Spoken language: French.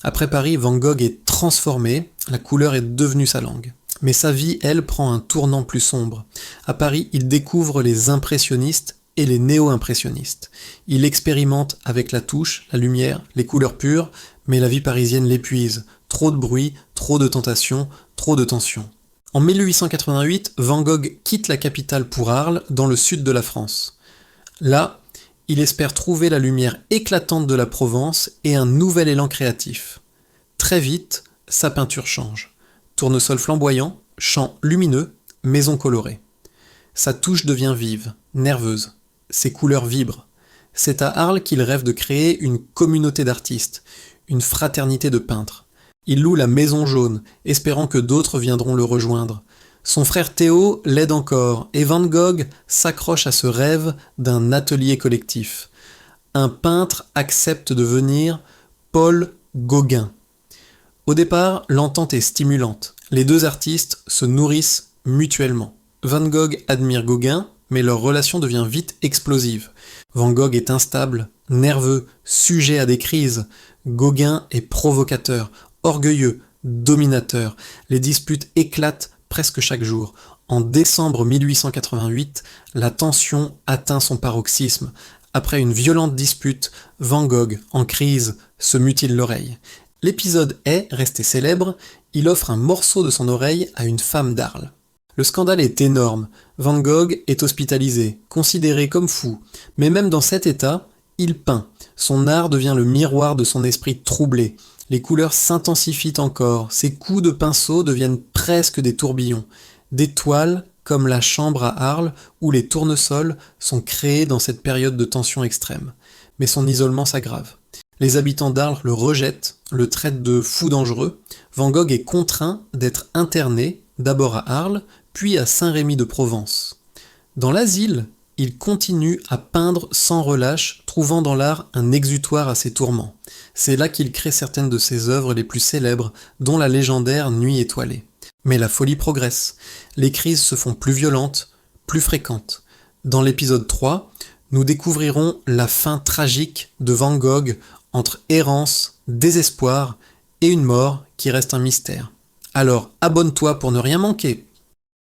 Après Paris, Van Gogh est transformé, la couleur est devenue sa langue. Mais sa vie, elle, prend un tournant plus sombre. À Paris, il découvre les impressionnistes et les néo-impressionnistes. Il expérimente avec la touche, la lumière, les couleurs pures, mais la vie parisienne l'épuise. Trop de bruit, trop de tentations, trop de tensions. En 1888, Van Gogh quitte la capitale pour Arles, dans le sud de la France. Là, il espère trouver la lumière éclatante de la Provence et un nouvel élan créatif. Très vite, sa peinture change. Tournesol flamboyant, champs lumineux, maisons colorées. Sa touche devient vive, nerveuse. Ses couleurs vibrent. C'est à Arles qu'il rêve de créer une communauté d'artistes, une fraternité de peintres. Il loue la Maison Jaune, espérant que d'autres viendront le rejoindre. Son frère Théo l'aide encore, et Van Gogh s'accroche à ce rêve d'un atelier collectif. Un peintre accepte de devenir Paul Gauguin. Au départ, l'entente est stimulante. Les deux artistes se nourrissent mutuellement. Van Gogh admire Gauguin, mais leur relation devient vite explosive. Van Gogh est instable, nerveux, sujet à des crises. Gauguin est provocateur, orgueilleux, dominateur. Les disputes éclatent presque chaque jour. En décembre 1888, la tension atteint son paroxysme. Après une violente dispute, Van Gogh, en crise, se mutile l'oreille. L'épisode est resté célèbre, il offre un morceau de son oreille à une femme d'Arles. Le scandale est énorme, Van Gogh est hospitalisé, considéré comme fou, mais même dans cet état, il peint. Son art devient le miroir de son esprit troublé. Les couleurs s'intensifient encore, ses coups de pinceau deviennent presque des tourbillons. Des toiles, comme la chambre à Arles, où les tournesols sont créés dans cette période de tension extrême. Mais son isolement s'aggrave. Les habitants d'Arles le rejettent, le traitent de fou dangereux. Van Gogh est contraint d'être interné, d'abord à Arles, puis à Saint-Rémy-de-Provence. Dans l'asile, il continue à peindre sans relâche, trouvant dans l'art un exutoire à ses tourments. C'est là qu'il crée certaines de ses œuvres les plus célèbres, dont la légendaire Nuit étoilée. Mais la folie progresse. Les crises se font plus violentes, plus fréquentes. Dans l'épisode 3, nous découvrirons la fin tragique de Van Gogh entre errance, désespoir et une mort qui reste un mystère. Alors abonne-toi pour ne rien manquer.